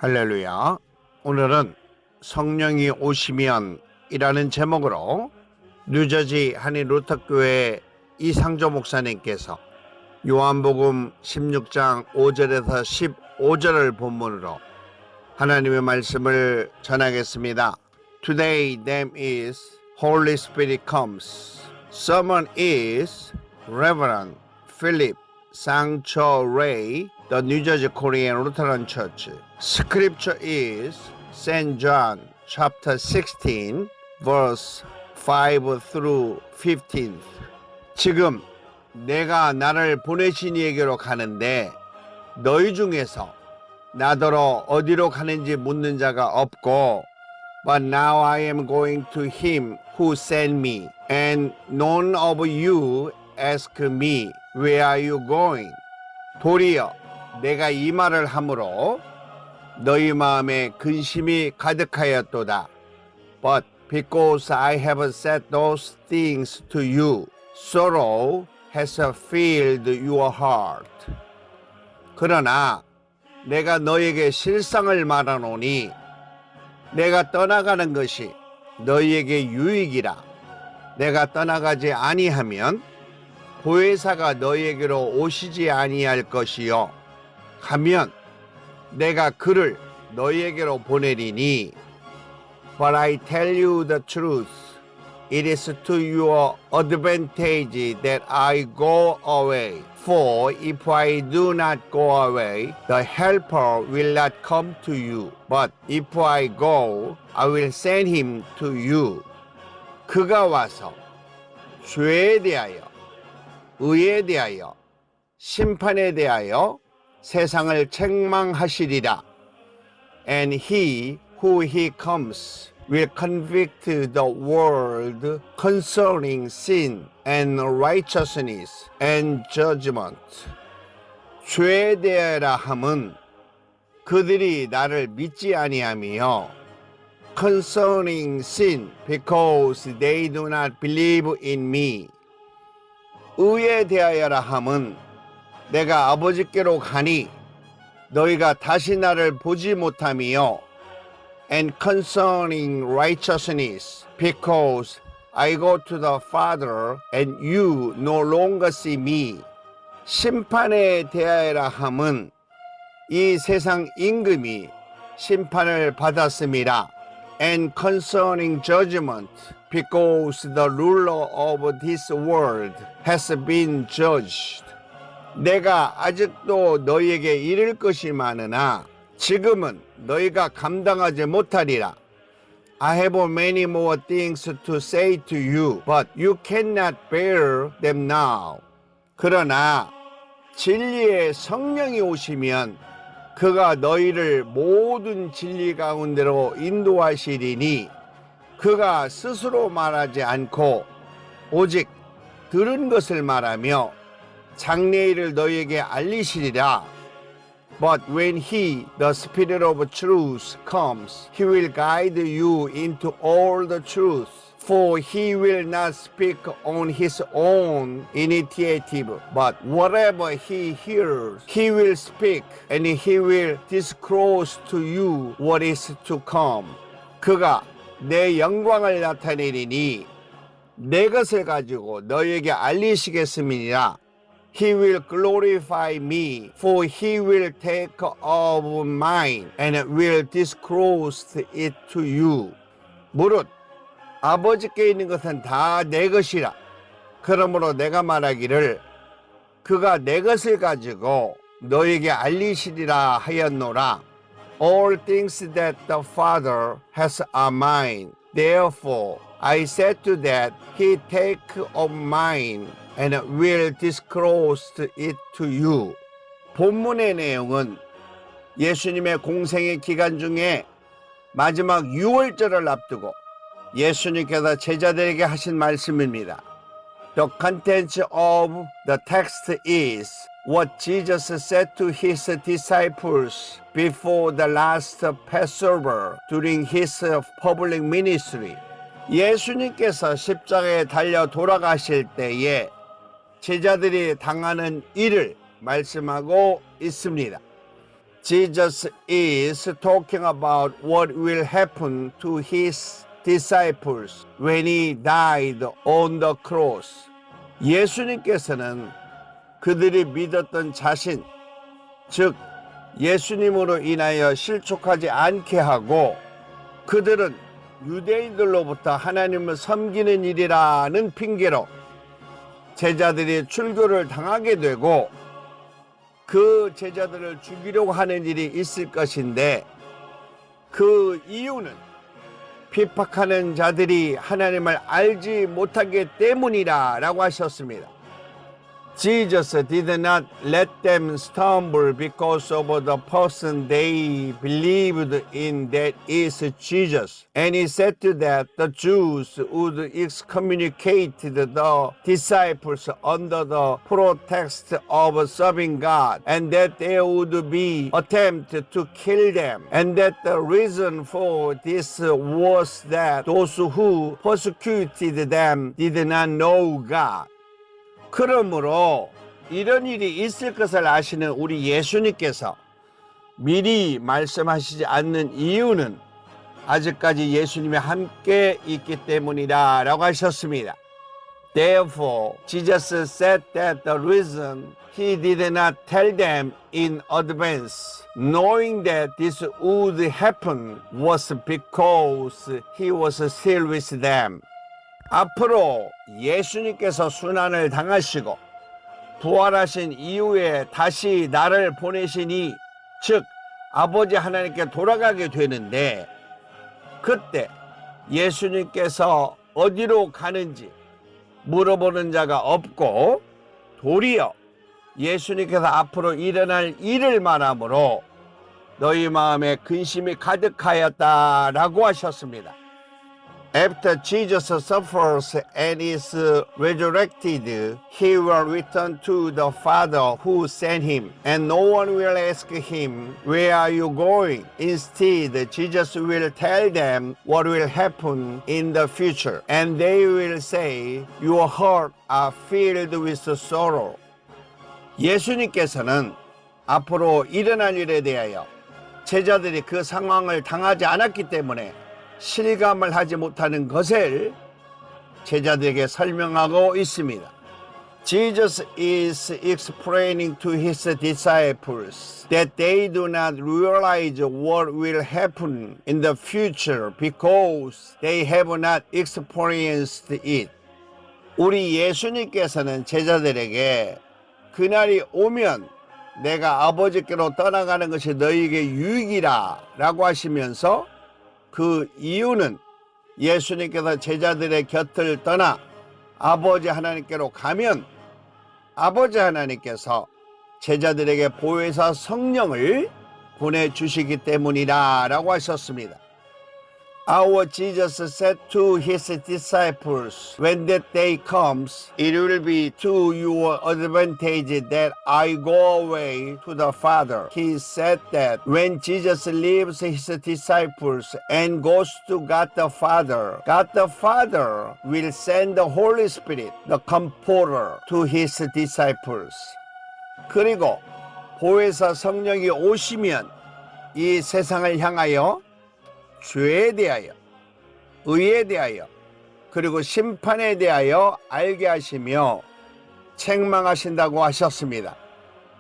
할렐루야. 오늘은 성령이 오시면 이라는 제목으로 뉴저지 한인루터교회 이상조 목사님께서 요한복음 16장 5절에서 15절을 본문으로 하나님의 말씀을 전하겠습니다. Today them is Holy Spirit comes. Sermon is Reverend Philip Sang-cho Ray, the New Jersey Korean Lutheran Church. Scripture is St. John chapter 16 verse 5 through 15. 지금 내가 나를 보내신 이에게로 가는데 너희 중에서 나더러 어디로 가는지 묻는 자가 없고, but now I am going to him who sent me, and none of you ask me, where are you going? 도리어 내가 이 말을 함으로 너희 마음에 근심이 가득하였도다. But because I have said those things to you, sorrow has filled your heart. 그러나 내가 너에게 실상을 말하노니 내가 떠나가는 것이 너희에게 유익이라. 내가 떠나가지 아니하면 보혜사가 너희에게로 오시지 아니할 것이요, 가면 내가 그를 너희에게로 보내리니. But I tell you the truth, it is to your advantage that I go away. For if I do not go away, the Helper will not come to you. But if I go, I will send him to you. 그가 와서 죄에 대하여, 의에 대하여, 심판에 대하여 세상을 책망하시리라. And he who he comes will convict the world concerning sin and righteousness and judgment. 죄에 대하여라 함은 그들이 나를 믿지 아니하며, concerning sin because they do not believe in me. 의에 대하여라 함은 내가 아버지께로 가니 너희가 다시 나를 보지 못하며, and concerning righteousness because I go to the Father and you no longer see me. 심판에 대하여라 함은 이 세상 임금이 심판을 받았음이라. And concerning judgment because the ruler of this world has been judged. 내가 아직도 너희에게 이를 것이 많으나 지금은 너희가 감당하지 못하리라. I have many more things to say to you, but you cannot bear them now. 그러나 진리의 성령이 오시면 그가 너희를 모든 진리 가운데로 인도하시리니, 그가 스스로 말하지 않고 오직 들은 것을 말하며 장래일을 너희에게 알리시리라. But when he, the Spirit of truth, comes, he will guide you into all the truth. For he will not speak on his own initiative, but whatever he hears, he will speak, and he will disclose to you what is to come. 그가 내 영광을 나타내리니 내 것을 가지고 너희에게 알리시겠음이니라. He will glorify me, for he will take of mine and will disclose it to you. 무릇 아버지께 있는 것은 다 내 것이라. 그러므로 내가 말하기를 그가 내 것을 가지고 너에게 알리시리라 하였노라. All things that the Father has are mine. Therefore I said to that he take of mine and will disclose it to you. 본문의 내용은 예수님의 공생의 기간 중에 마지막 유월절을 앞두고 예수님께서 제자들에게 하신 말씀입니다. The content of the text is what Jesus said to his disciples before the last Passover during his public ministry. 예수님께서 십자가에 달려 돌아가실 때에 제자들이 당하는 일을 말씀하고 있습니다. Jesus is talking about what will happen to his disciples when he died on the cross. 예수님께서는 그들이 믿었던 자신, 즉 예수님으로 인하여 실족하지 않게 하고 그들은 유대인들로부터 하나님을 섬기는 일이라는 핑계로 제자들이 출교를 당하게 되고 그 제자들을 죽이려고 하는 일이 있을 것인데 그 이유는 핍박하는 자들이 하나님을 알지 못하기 때문이라고 하셨습니다. Jesus did not let them stumble because of the person they believed in, that is Jesus. And he said to that the Jews would excommunicate the disciples under the pretext of serving God, and that there would be attempt to kill them, and that the reason for this was that those who persecuted them did not know God. 그러므로 이런 일이 있을 것을 아시는 우리 예수님께서 미리 말씀하시지 않는 이유는 아직까지 예수님이 함께 있기 때문이라고 하셨습니다. Therefore, Jesus said that the reason he did not tell them in advance, knowing that this would happen, was because he was still with them. 앞으로 예수님께서 순환을 당하시고 부활하신 이후에 다시 나를 보내시니 즉 아버지 하나님께 돌아가게 되는데 그때 예수님께서 어디로 가는지 물어보는 자가 없고 도리어 예수님께서 앞으로 일어날 일을 말하므로 너희 마음에 근심이 가득하였다라고 하셨습니다. After Jesus suffers and is resurrected, he will return to the Father who sent him, and no one will ask him, "Where are you going?" Instead, Jesus will tell them what will happen in the future, and they will say, "Your hearts are filled with sorrow." 예수님께서는 앞으로 일어날 일에 대하여 제자들이 그 상황을 당하지 않았기 때문에 실감을 하지 못하는 것을 제자들에게 설명하고 있습니다. Jesus is explaining to his disciples that they do not realize what will happen in the future because they have not experienced it. 우리 예수님께서는 제자들에게 그날이 오면 내가 아버지께로 떠나가는 것이 너희에게 유익이라 라고 하시면서 그 이유는 예수님께서 제자들의 곁을 떠나 아버지 하나님께로 가면 아버지 하나님께서 제자들에게 보혜사 성령을 보내주시기 때문이라고 하셨습니다. Our Jesus said to his disciples, when that day comes, it will be to your advantage that I go away to the Father. He said that when Jesus leaves his disciples and goes to God the Father will send the Holy Spirit, the Comforter, to his disciples. 그리고 보혜사 성령이 오시면 이 세상을 향하여 죄에 대하여, 의에 대하여, 그리고 심판에 대하여 알게 하시며 책망하신다고 하셨습니다.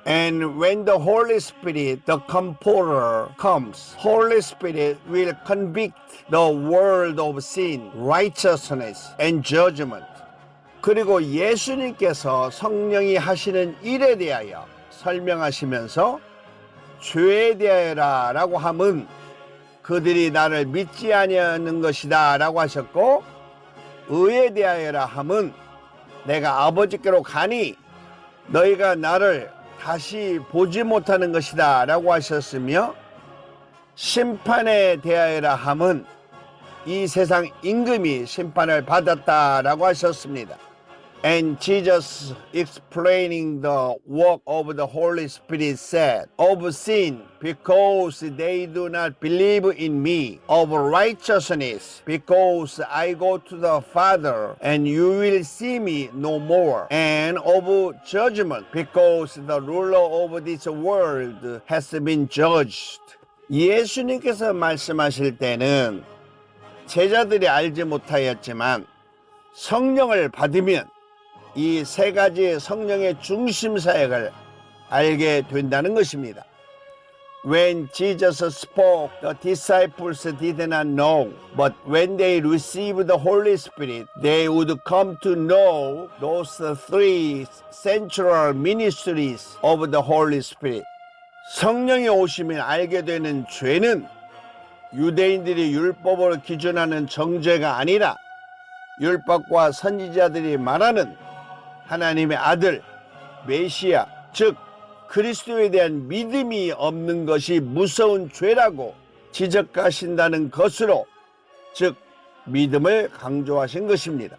And when the Holy Spirit, the Comforter, comes, Holy Spirit will convict the world of sin, righteousness, and judgment. 그리고 예수님께서 성령이 하시는 일에 대하여 설명하시면서 죄에 대하여라고 함은 그들이 나를 믿지 아니하는 것이다 라고 하셨고 의에 대하여라 함은 내가 아버지께로 가니 너희가 나를 다시 보지 못하는 것이다 라고 하셨으며 심판에 대하여라 함은 이 세상 임금이 심판을 받았다 라고 하셨습니다. And Jesus, explaining the work of the Holy Spirit, said, of sin, because they do not believe in me, of righteousness, because I go to the Father, and you will see me no more, and of judgment, because the ruler of this world has been judged. 예수님께서 말씀하실 때는 제자들이 알지 못하였지만 성령을 받으면 이 세 가지 성령의 중심 사역을 알게 된다는 것입니다. When Jesus spoke, the disciples did not know, but when they received the Holy Spirit, they would come to know those three central ministries of the Holy Spirit. 성령이 오시면 알게 되는 죄는 유대인들이 율법을 기준하는 정죄가 아니라 율법과 선지자들이 말하는 하나님의 아들 메시아, 즉 그리스도에 대한 믿음이 없는 것이 무서운 죄라고 지적하신다는 것으로, 즉 믿음을 강조하신 것입니다.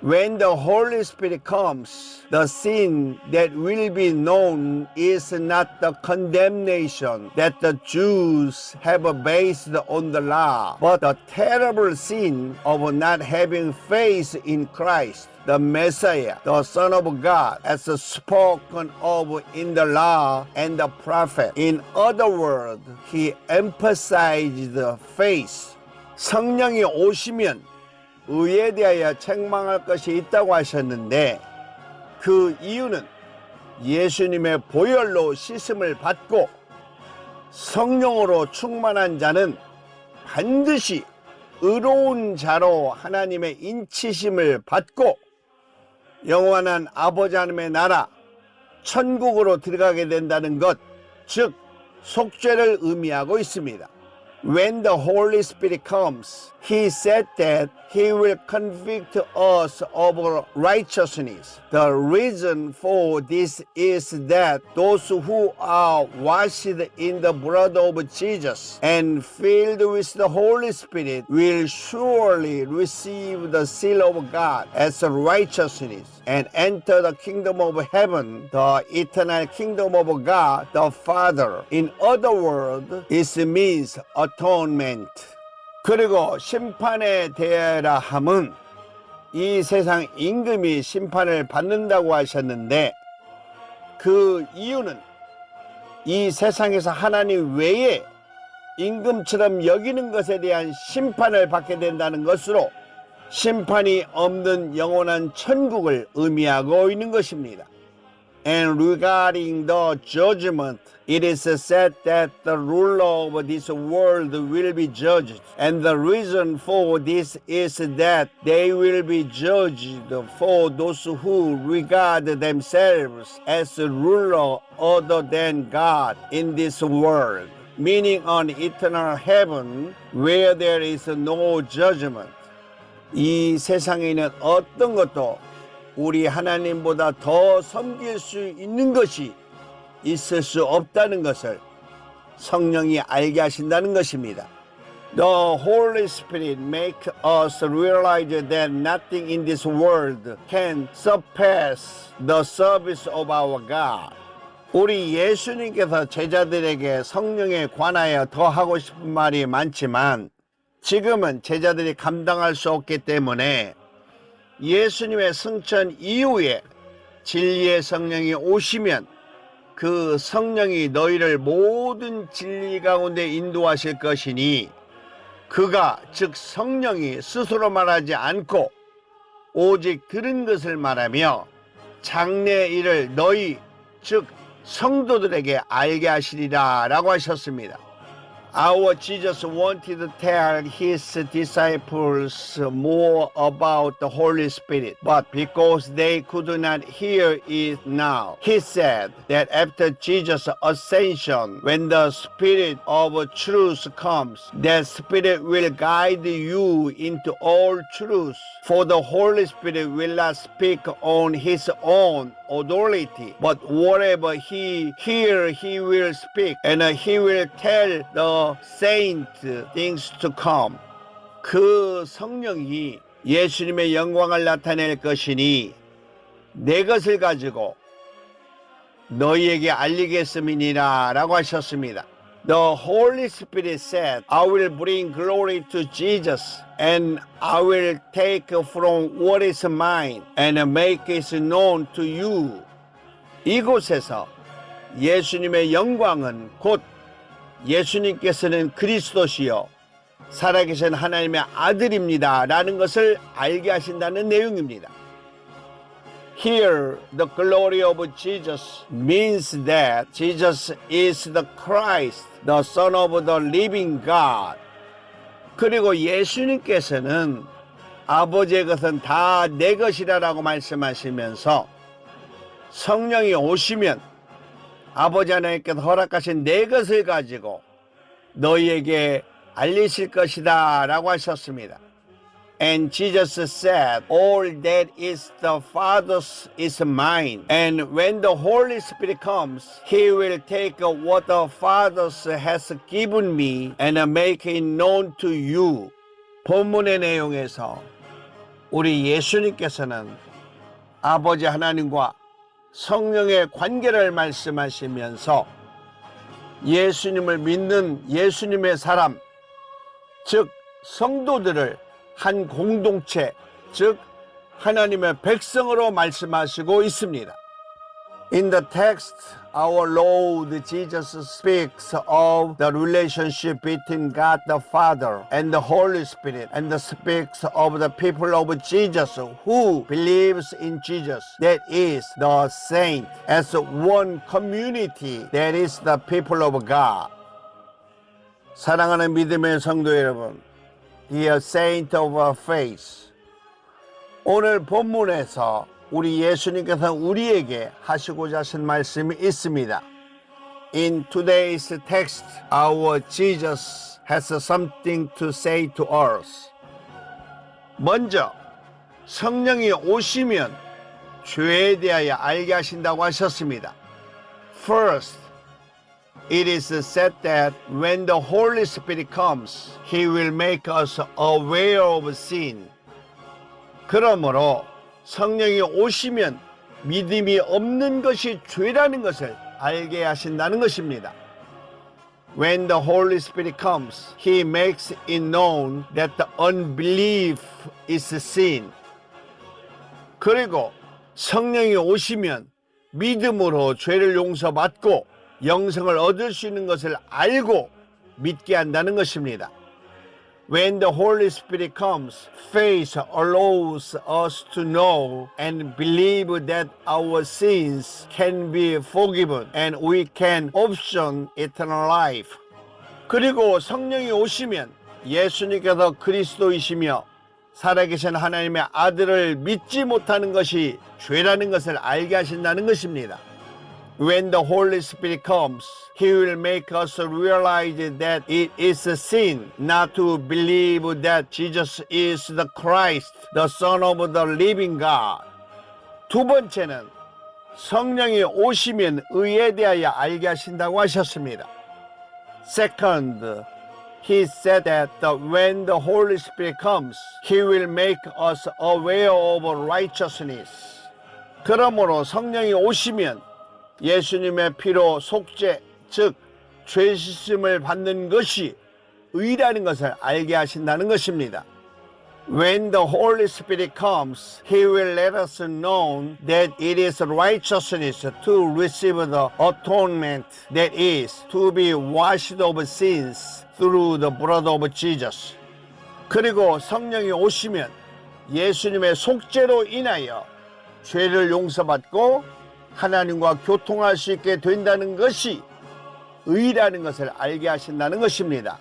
When the Holy Spirit comes, the sin that will be known is not the condemnation that the Jews have based on the law, but the terrible sin of not having faith in Christ, the Messiah, the Son of God, as spoken of in the law and the prophet. In other words, he emphasized the faith. 성령이 오시면 의에 대하여 책망할 것이 있다고 하셨는데, 그 이유는 예수님의 보혈로 씻음을 받고 성령으로 충만한 자는 반드시 의로운 자로 하나님의 인치심을 받고 영원한 아버지 하나님의 나라 천국으로 들어가게 된다는 것, 즉 속죄를 의미하고 있습니다. When the Holy Spirit comes, He said that He will convict us of righteousness. The reason for this is that those who are washed in the blood of Jesus and filled with the Holy Spirit will surely receive the seal of God as righteousness and enter the kingdom of heaven, the eternal kingdom of God the Father. In other words, it means atonement. 그리고 심판에 대하라 함은 이 세상 임금이 심판을 받는다고 하셨는데, 그 이유는 이 세상에서 하나님 외에 임금처럼 여기는 것에 대한 심판을 받게 된다는 것으로 심판이 없는 영원한 천국을 의미하고 있는 것입니다. And regarding the judgment, it is said that the ruler of this world will be judged. And the reason for this is that they will be judged for those who regard themselves as a ruler other than God in this world, meaning on eternal heaven where there is no judgment. 이 세상에 있는 어떤 것도 우리 하나님보다 더 섬길 수 있는 것이 있을 수 없다는 것을 성령이 알게 하신다는 것입니다. The Holy Spirit makes us realize that nothing in this world can surpass the service of our God. 우리 예수님께서 제자들에게 성령에 관하여 더 하고 싶은 말이 많지만 지금은 제자들이 감당할 수 없기 때문에 예수님의 승천 이후에 진리의 성령이 오시면 그 성령이 너희를 모든 진리 가운데 인도하실 것이니, 그가 즉 성령이 스스로 말하지 않고 오직 들은 것을 말하며 장래 일을 너희 즉 성도들에게 알게 하시리라 라고 하셨습니다. Our Jesus wanted to tell his disciples more about the Holy Spirit, but because they could not hear it now, he said that after Jesus' ascension, when the Spirit of truth comes, that Spirit will guide you into all truth. For the Holy Spirit will not speak on his own authority, but whatever he hears, he will speak, and he will tell the saints things to come. 그 성령이 예수님의 영광을 나타낼 것이니 내 것을 가지고 너희에게 알리겠음이니라 라고 하셨습니다. The Holy Spirit said, I will bring glory to Jesus and I will take from what is mine and make it known to you. 이곳에서 예수님의 영광은 곧 예수님께서는 그리스도시요 살아계신 하나님의 아들입니다 라는 것을 알게 하신다는 내용입니다. Here, the glory of Jesus means that Jesus is the Christ, the Son of the living God. 그리고 예수님께서는 아버지의 것은 다 내 것이라고 말씀하시면서 성령이 오시면 아버지 하나님께서 허락하신 내 것을 가지고 너희에게 알리실 것이다 라고 하셨습니다. And Jesus said, all that is the Father's is mine. And when the Holy Spirit comes, He will take what the Father has given me and make it known to you. 본문의 내용에서 우리 예수님께서는 아버지 하나님과 성령의 관계를 말씀하시면서 예수님을 믿는 예수님의 사람, 즉 성도들을 한 공동체, 즉 하나님의 백성으로 말씀하시고 있습니다. In the text, our Lord Jesus speaks of the relationship between God the Father and the Holy Spirit, and speaks of the people of Jesus who believes in Jesus, that is the saint, as one community, that is the people of God. 사랑하는 믿음의 성도 여러분, Dear Saint of our Faith, 오늘 본문에서 우리 예수님께서 우리에게 하시고자 하신 말씀이 있습니다. In today's text, our Jesus has something to say to us. 먼저 성령이 오시면 죄에 대하여 알게 하신다고 하셨습니다. First, it is said that when the Holy Spirit comes, He will make us aware of sin. 그러므로 성령이 오시면 믿음이 없는 것이 죄라는 것을 알게 하신다는 것입니다. When the Holy Spirit comes, He makes it known that the unbelief is sin. 그리고 성령이 오시면 믿음으로 죄를 용서받고 영생을 얻을 수 있는 것을 알고 믿게 한다는 것입니다. When the Holy Spirit comes, faith allows us to know and believe that our sins can be forgiven and we can option eternal life. 그리고 성령이 오시면 예수님께서 그리스도이시며 살아계신 하나님의 아들을 믿지 못하는 것이 죄라는 것을 알게 하신다는 것입니다. When the Holy Spirit comes, He will make us realize that it is a sin not to believe that Jesus is the Christ, the Son of the living God. 두 번째는 성령이 오시면 의에 대하여 알게 하신다고 하셨습니다. Second, He said that when the Holy Spirit comes, He will make us aware of righteousness. 그러므로 성령이 오시면 예수님의 피로 속죄, 즉 죄 씻음을 받는 것이 의라는 것을 알게 하신다는 것입니다. When the Holy Spirit comes, He will let us know that it is righteousness to receive the atonement, that is, to be washed of sins through the blood of Jesus. 그리고 성령이 오시면 예수님의 속죄로 인하여 죄를 용서받고 하나님과 교통할 수 있게 된다는 것이 의라는 것을 알게 하신다는 것입니다.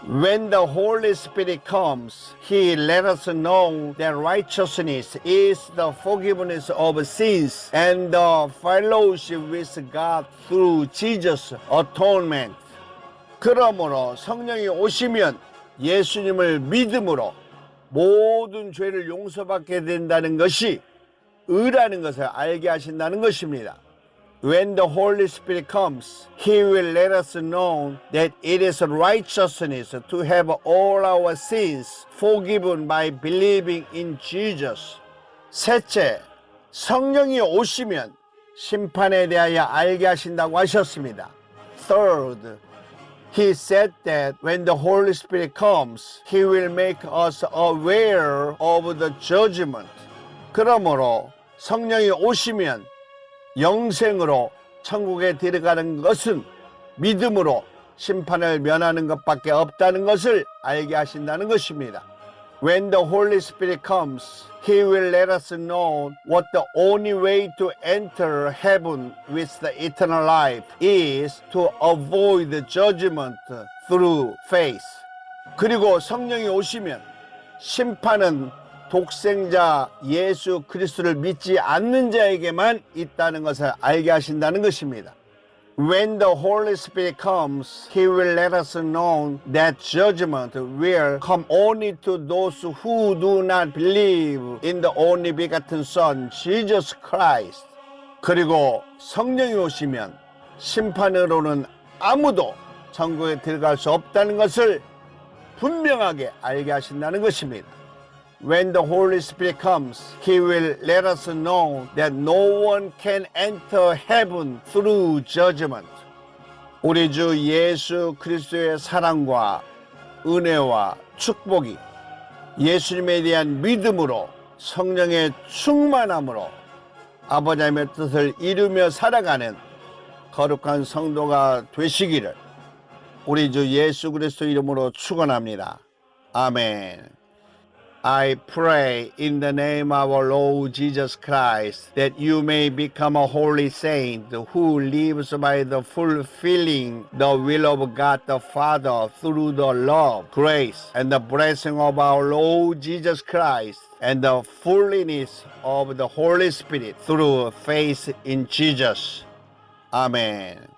When the Holy Spirit comes, He let us know that righteousness is the forgiveness of sins and the fellowship with God through Jesus' atonement. 그러므로 성령이 오시면 예수님을 믿음으로 모든 죄를 용서받게 된다는 것이 의라는 것을 알게 하신다는 것입니다. when the Holy Spirit comes, He will let us know that it is righteousness to have all our sins forgiven by believing in Jesus. 셋째, 성령이 오시면 심판에 대하여 알게 하신다고 하셨습니다. Third, He said that when the Holy Spirit comes, He will make us aware of the judgment. 그러므로 성령이 오시면 영생으로 천국에 들어가는 것은 믿음으로 심판을 면하는 것밖에 없다는 것을 알게 하신다는 것입니다. When the Holy Spirit comes, He will let us know what the only way to enter heaven with the eternal life is to avoid the judgment through faith. 그리고 성령이 오시면 심판은 독생자 예수 그리스도를 믿지 않는 자에게만 있다는 것을 알게 하신다는 것입니다. When the Holy Spirit comes, He will let us know that judgment will come only to those who do not believe in the only begotten Son, Jesus Christ. 그리고 성령이 오시면 심판으로는 아무도 천국에 들어갈 수 없다는 것을 분명하게 알게 하신다는 것입니다. When the Holy Spirit comes, He will let us know that no one can enter heaven through judgment. 우리 주 예수 그리스도의 사랑과 은혜와 축복이 예수님에 대한 믿음으로 성령의 충만함으로 아버지 하나님의 뜻을 이루며 살아가는 거룩한 성도가 되시기를 우리 주 예수 그리스도 이름으로 축원합니다. 아멘. I pray in the name of our Lord Jesus Christ that you may become a holy saint who lives by the fulfilling the will of God the Father through the love, grace, and the blessing of our Lord Jesus Christ and the fullness of the Holy Spirit through faith in Jesus. Amen.